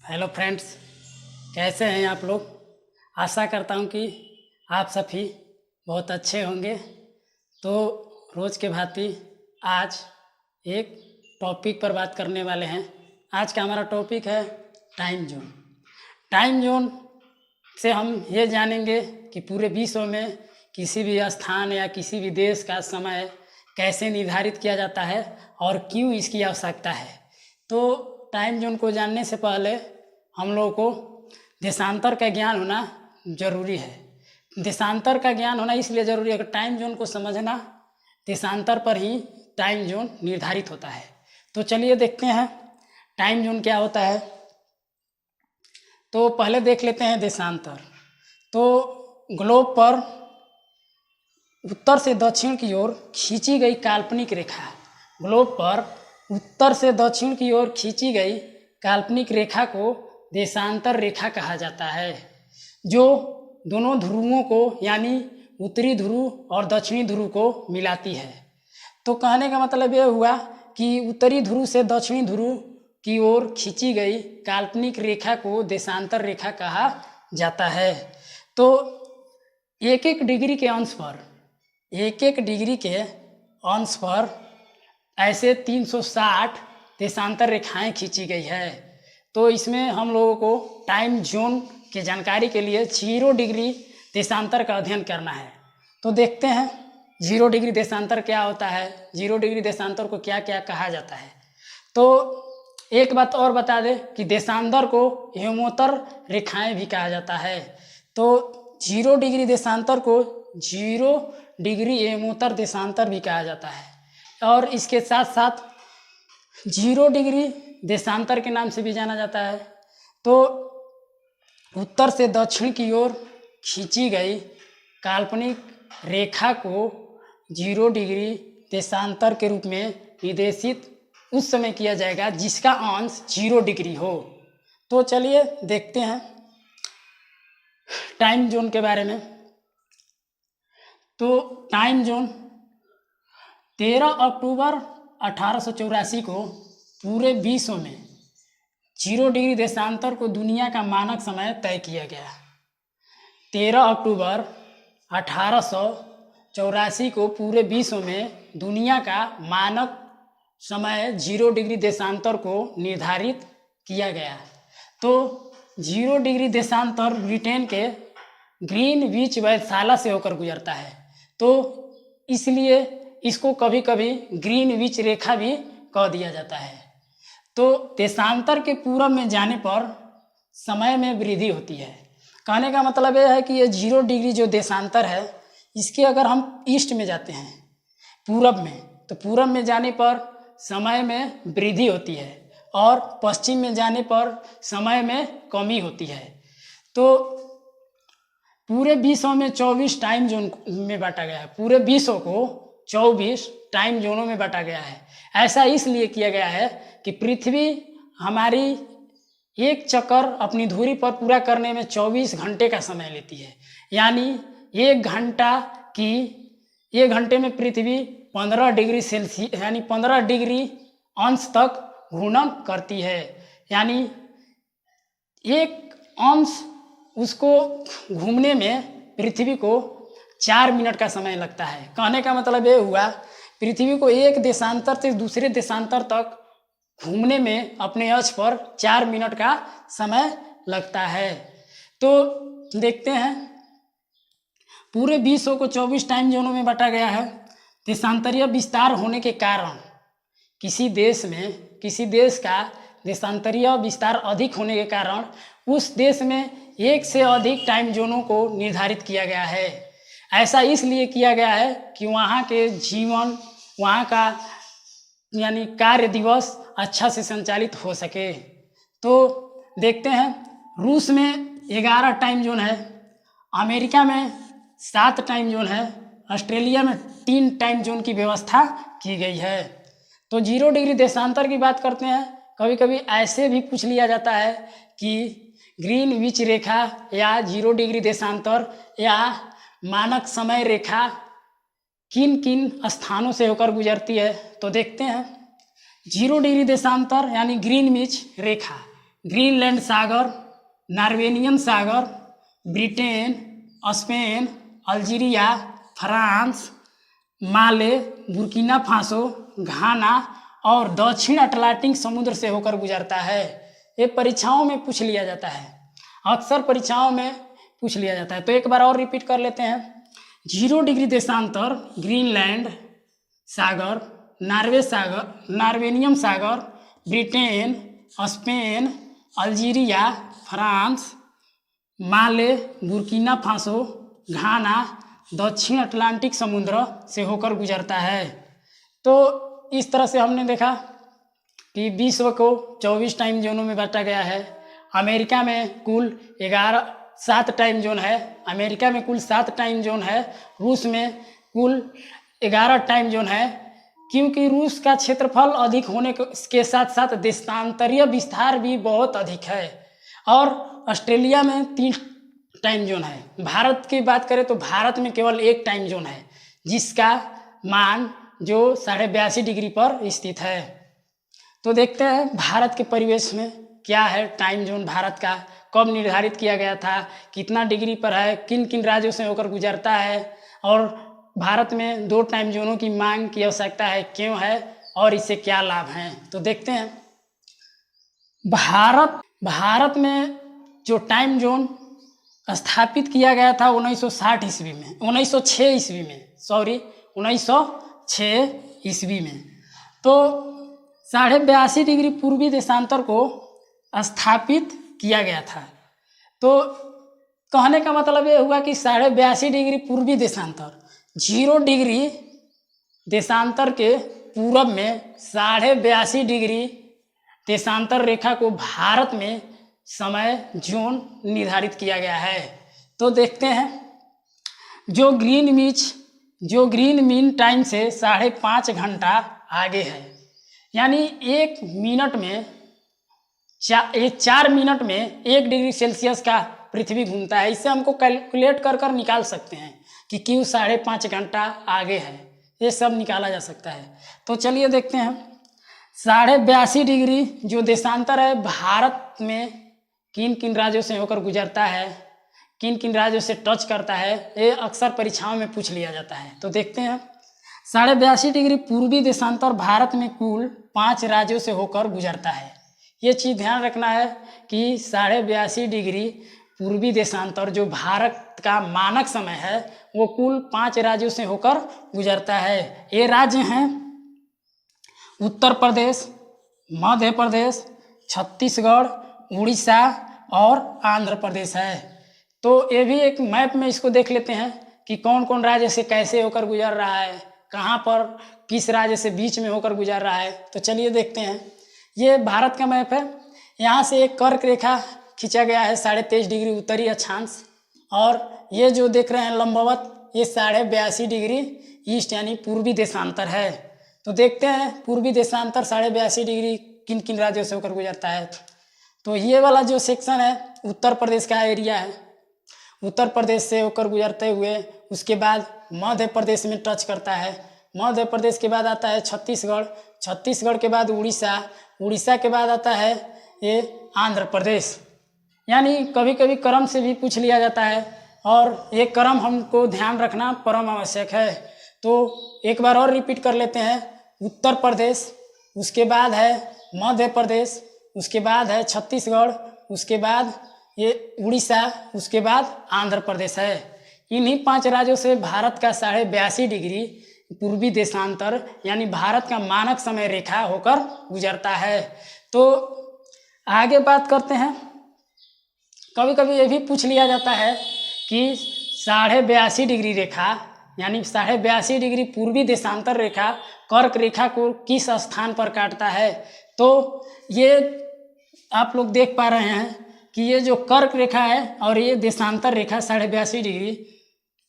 Hello friends, कैसे हैं आप लोग। आशा करता हूं कि आप सभी बहुत अच्छे होंगे। तो रोज़ के भांति आज एक टॉपिक पर बात करने वाले हैं। आज का हमारा टॉपिक है टाइम जोन। टाइम जोन से हम ये जानेंगे कि पूरे विश्व में किसी भी स्थान या किसी भी देश का समय कैसे निर्धारित किया जाता है और क्यों इसकी आवश्यकता है। तो टाइम जोन को जानने से पहले हम लोगों को देशांतर का ज्ञान होना जरूरी है। देशांतर का ज्ञान होना इसलिए जरूरी है कि टाइम जोन को समझना, देशांतर पर ही टाइम जोन निर्धारित होता है। तो चलिए देखते हैं टाइम जोन क्या होता है। तो पहले देख लेते हैं देशांतर। तो ग्लोब पर उत्तर से दक्षिण की ओर खींची गई काल्पनिक रेखा, ग्लोब पर उत्तर से दक्षिण की ओर खींची गई काल्पनिक रेखा को देशांतर रेखा कहा जाता है, जो दोनों ध्रुवों को यानी उत्तरी ध्रुव और दक्षिणी ध्रुव को मिलाती है। तो कहने का मतलब यह हुआ कि उत्तरी ध्रुव से दक्षिणी ध्रुव की ओर खींची गई काल्पनिक रेखा को देशांतर रेखा कहा जाता है। तो एक एक डिग्री के अंश पर ऐसे 360 देशांतर रेखाएं खींची गई है। तो इसमें हम लोगों को टाइम जोन की जानकारी के लिए 0 डिग्री देशांतर का अध्ययन करना है। तो देखते हैं 0 डिग्री देशांतर क्या होता है, 0 डिग्री देशांतर को क्या क्या कहा जाता है। तो एक बात और बता दें कि देशांतर को हेमोत्तर रेखाएं भी कहा जाता है। तो 0 डिग्री देशांतर को 0 डिग्री हेमोत्तर देशांतर भी कहा जाता है। और इसके साथ साथ 0 डिग्री देशांतर के नाम से भी जाना जाता है। तो उत्तर से दक्षिण की ओर खींची गई काल्पनिक रेखा को 0 डिग्री देशांतर के रूप में निर्देशित उस समय किया जाएगा जिसका अंश 0 डिग्री हो। तो चलिए देखते हैं टाइम जोन के बारे में। तो टाइम जोन 13 अक्टूबर 1884 को पूरे विश्व में 0 डिग्री देशांतर को दुनिया का मानक समय तय किया गया। 13 अक्टूबर 1884 को पूरे विश्व में दुनिया का मानक समय 0 डिग्री देशांतर को निर्धारित किया गया। तो 0 डिग्री देशांतर ब्रिटेन के ग्रीनविच वेधशाला से होकर गुजरता है। तो इसलिए इसको कभी कभी ग्रीनविच रेखा भी कह दिया जाता है। तो देशांतर के पूरब में जाने पर समय में वृद्धि होती है। कहने का मतलब यह है कि ये 0 डिग्री जो देशांतर है, इसके अगर हम ईस्ट में जाते हैं पूरब में, तो पूरब में जाने पर समय में वृद्धि होती है और पश्चिम में जाने पर समय में कमी होती है। तो पूरे विश्व में 24 टाइम जोन में बांटा गया है। पूरे विश्व को 24 टाइम जोनों में बांटा गया है। ऐसा इसलिए किया गया है कि पृथ्वी हमारी एक चक्कर अपनी धुरी पर पूरा करने में 24 घंटे का समय लेती है। यानी 1 घंटे में पृथ्वी 15 डिग्री सेल्सियस यानी 15 डिग्री अंश तक घूर्णन करती है। यानी एक अंश उसको घूमने में पृथ्वी को 4 मिनट का समय लगता है। कहने का मतलब ये हुआ पृथ्वी को एक देशांतर से दूसरे देशांतर तक घूमने में अपने अक्ष पर 4 मिनट का समय लगता है। तो देखते हैं पूरे विश्व को 24 टाइम जोनों में बांटा गया है। देशांतरीय विस्तार होने के कारण किसी देश का देशांतरीय विस्तार अधिक होने के कारण उस देश में एक से अधिक टाइम जोनों को निर्धारित किया गया है। ऐसा इसलिए किया गया है कि वहाँ के जीवन, वहाँ का यानी कार्य दिवस अच्छा से संचालित हो सके। तो देखते हैं रूस में 11 टाइम जोन है, अमेरिका में 7 टाइम जोन है, ऑस्ट्रेलिया में 3 टाइम जोन की व्यवस्था की गई है। तो 0 डिग्री देशांतर की बात करते हैं। कभी कभी ऐसे भी पूछ लिया जाता है कि ग्रीनविच रेखा या 0 डिग्री देशांतर या मानक समय रेखा किन किन स्थानों से होकर गुजरती है। तो देखते हैं 0 डिग्री देशांतर यानी ग्रीनविच रेखा ग्रीनलैंड सागर, नॉर्वेनियन सागर, ब्रिटेन, स्पेन, अल्जीरिया, फ्रांस, माले, बुर्किना फासो, घाना और दक्षिण अटलांटिक समुद्र से होकर गुजरता है। ये परीक्षाओं में पूछ लिया जाता है, अक्सर परीक्षाओं में पूछ लिया जाता है। तो एक बार और रिपीट कर लेते हैं। 0 डिग्री देशांतर ग्रीनलैंड सागर, नॉर्वे सागर, नॉर्वेनियन सागर, ब्रिटेन, स्पेन, अल्जीरिया, फ्रांस, माले, बुर्किना फासो, घाना दक्षिण अटलांटिक समुद्र से होकर गुजरता है। तो इस तरह से हमने देखा कि विश्व को 24 टाइम जोनों में बांटा गया है। अमेरिका में कुल 7 टाइम जोन है। अमेरिका में कुल 7 टाइम जोन है। रूस में कुल 11 टाइम जोन है। क्योंकि रूस का क्षेत्रफल अधिक होने के साथ साथ देशांतरीय विस्तार भी बहुत अधिक है। और ऑस्ट्रेलिया में 3 टाइम जोन है। भारत की बात करें तो भारत में केवल 1 टाइम जोन है, जिसका मान जो 82.5 डिग्री पर स्थित है। तो देखते हैं भारत के परिवेश में क्या है टाइम जोन भारत का, कब निर्धारित किया गया था, कितना डिग्री पर है, किन किन राज्यों से होकर गुजरता है, और भारत में 2 टाइम जोनों की मांग की आवश्यकता है, क्यों है और इससे क्या लाभ हैं। तो देखते हैं भारत में जो टाइम जोन स्थापित किया गया था 1906 ईस्वी में, 1906 ईस्वी में। तो 82.5 डिग्री पूर्वी देशांतर को स्थापित किया गया था। तो कहने का मतलब ये हुआ कि 82.5 डिग्री पूर्वी देशांतर, 0 डिग्री देशांतर के पूरब में 82.5 डिग्री देशांतर रेखा को भारत में समय जोन निर्धारित किया गया है। तो देखते हैं जो ग्रीन मीन टाइम से 5.5 घंटा आगे है, यानी 1 मिनट में 4 मिनट में 1 डिग्री सेल्सियस का पृथ्वी घूमता है। इससे हमको कैलकुलेट कर निकाल सकते हैं कि क्यों 5.5 घंटा आगे है, ये सब निकाला जा सकता है। तो चलिए देखते हैं 82.5 डिग्री जो देशांतर है भारत में किन किन राज्यों से होकर गुजरता है, किन किन राज्यों से टच करता है, ये अक्सर परीक्षाओं में पूछ लिया जाता है। तो देखते हैं 82.5 डिग्री पूर्वी देशांतर भारत में कुल 5 राज्यों से होकर गुजरता है। ये चीज़ ध्यान रखना है कि 82.5 डिग्री पूर्वी देशांतर जो भारत का मानक समय है वो कुल 5 राज्यों से होकर गुजरता है। ये राज्य हैं उत्तर प्रदेश, मध्य प्रदेश, छत्तीसगढ़, उड़ीसा और आंध्र प्रदेश है। तो ये भी एक मैप में इसको देख लेते हैं कि कौन कौन राज्य से कैसे होकर गुजर रहा है, कहाँ पर किस राज्य से बीच में होकर गुजर रहा है। तो चलिए देखते हैं। ये भारत का मैप है। यहाँ से एक कर्क रेखा खींचा गया है 23.5 डिग्री उत्तरी अक्षांश, और ये जो देख रहे हैं लंबवत, ये 82.5 डिग्री ईस्ट यानी पूर्वी देशांतर है। तो देखते हैं पूर्वी देशांतर 82.5 डिग्री किन किन राज्यों से होकर गुजरता है। तो ये वाला जो सेक्शन है उत्तर प्रदेश का एरिया है। उत्तर प्रदेश से होकर गुजरते हुए उसके बाद मध्य प्रदेश में टच करता है। मध्य प्रदेश के बाद आता है छत्तीसगढ़, छत्तीसगढ़ के बाद उड़ीसा, उड़ीसा के बाद आता है ये आंध्र प्रदेश। यानी कभी कभी क्रम से भी पूछ लिया जाता है, और ये क्रम हमको ध्यान रखना परम आवश्यक है। तो एक बार और रिपीट कर लेते हैं। उत्तर प्रदेश, उसके बाद है मध्य प्रदेश, उसके बाद है छत्तीसगढ़, उसके बाद ये उड़ीसा, उसके बाद आंध्र प्रदेश है। इन्हीं 5 राज्यों से भारत का 82.5 डिग्री पूर्वी देशांतर यानी भारत का मानक समय रेखा होकर गुजरता है। तो आगे बात करते हैं। कभी कभी ये भी पूछ लिया जाता है कि 82.5 डिग्री रेखा यानी 82.5 डिग्री पूर्वी देशांतर रेखा कर्क रेखा को किस स्थान पर काटता है। तो ये आप लोग देख पा रहे हैं कि ये जो कर्क रेखा है और ये देशांतर रेखा 82.5 डिग्री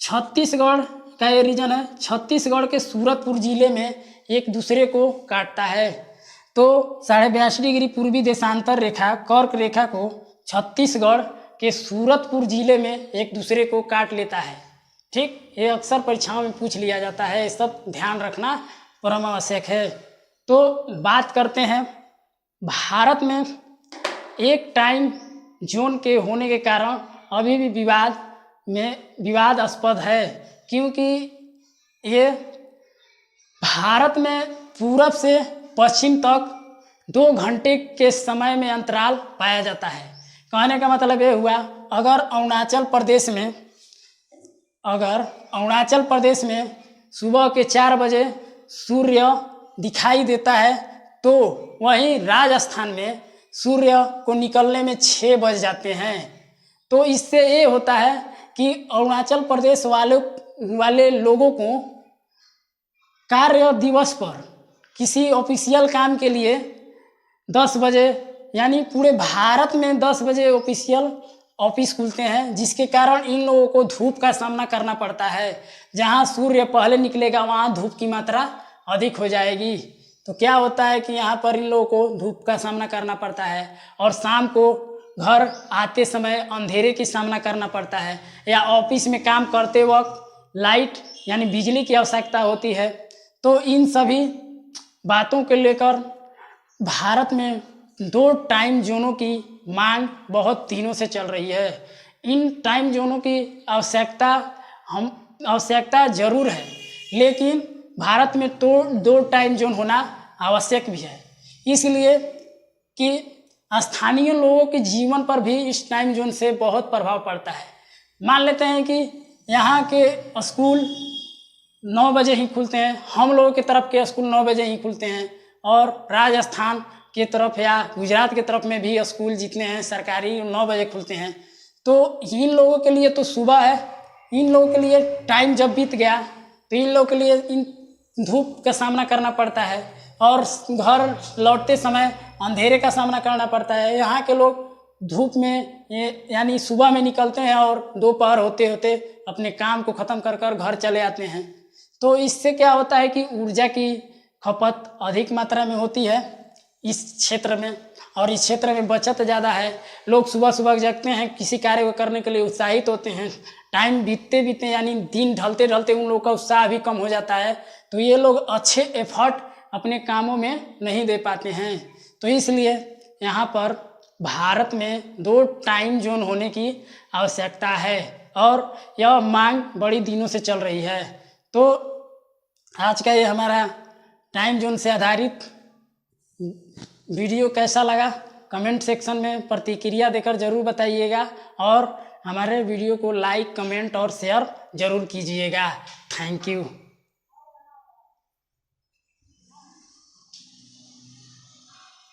छत्तीसगढ़ का ये रीजन है। छत्तीसगढ़ के सूरतपुर जिले में एक दूसरे को काटता है। तो 82.5 डिग्री पूर्वी देशांतर रेखा कर्क रेखा को छत्तीसगढ़ के सूरतपुर जिले में एक दूसरे को काट लेता है। ठीक, ये अक्सर परीक्षाओं में पूछ लिया जाता है, सब ध्यान रखना परम आवश्यक है। तो बात करते हैं भारत में एक टाइम जोन के होने के कारण अभी भी विवादास्पद है, क्योंकि ये भारत में पूरब से पश्चिम तक 2 घंटे के समय में अंतराल पाया जाता है। कहने का मतलब ये हुआ, अगर अरुणाचल प्रदेश में सुबह के 4 बजे सूर्य दिखाई देता है, तो वहीं राजस्थान में सूर्य को निकलने में 6 बज जाते हैं। तो इससे ये होता है कि अरुणाचल प्रदेश वाले लोगों को कार्य दिवस पर किसी ऑफिशियल काम के लिए 10 बजे, यानी पूरे भारत में 10 बजे ऑफिशियल ऑफिस खुलते हैं, जिसके कारण इन लोगों को धूप का सामना करना पड़ता है। जहां सूर्य पहले निकलेगा वहां धूप की मात्रा अधिक हो जाएगी। तो क्या होता है कि यहाँ पर इन लोगों को धूप का सामना करना पड़ता है, और शाम को घर आते समय अंधेरे की सामना करना पड़ता है, या ऑफिस में काम करते वक्त लाइट यानी बिजली की आवश्यकता होती है। तो इन सभी बातों को लेकर भारत में 2 टाइम जोनों की मांग बहुत दिनों से चल रही है। इन टाइम जोनों की आवश्यकता जरूर है, लेकिन भारत में तो 2 टाइम जोन होना आवश्यक भी है, इसलिए कि स्थानीय लोगों के जीवन पर भी इस टाइम जोन से बहुत प्रभाव पड़ता है। मान लेते हैं कि यहाँ के स्कूल 9 बजे ही खुलते हैं, हम लोगों की तरफ के स्कूल 9 बजे ही खुलते हैं, और राजस्थान के तरफ या गुजरात के तरफ में भी स्कूल जितने हैं सरकारी 9 बजे खुलते हैं। तो इन लोगों के लिए तो सुबह है, इन लोगों के लिए टाइम जब बीत गया तो इन लोगों के लिए इन धूप का सामना करना पड़ता है, और घर लौटते समय अंधेरे का सामना करना पड़ता है। यहाँ के लोग धूप में यानी सुबह में निकलते हैं और दोपहर होते होते अपने काम को ख़त्म कर घर चले आते हैं। तो इससे क्या होता है कि ऊर्जा की खपत अधिक मात्रा में होती है इस क्षेत्र में, और इस क्षेत्र में बचत ज़्यादा है। लोग सुबह सुबह जगते हैं, किसी कार्य को करने के लिए उत्साहित होते हैं। टाइम बीतते बीतते यानी दिन ढलते ढलते उन लोगों का उत्साह भी कम हो जाता है, तो ये लोग अच्छे एफर्ट अपने कामों में नहीं दे पाते हैं। तो इसलिए यहाँ पर भारत में 2 टाइम जोन होने की आवश्यकता है, और यह मांग बड़ी दिनों से चल रही है। तो आज का ये हमारा टाइम जोन से आधारित वीडियो कैसा लगा, कमेंट सेक्शन में प्रतिक्रिया देकर ज़रूर बताइएगा, और हमारे वीडियो को लाइक, कमेंट और शेयर ज़रूर कीजिएगा। Thank you.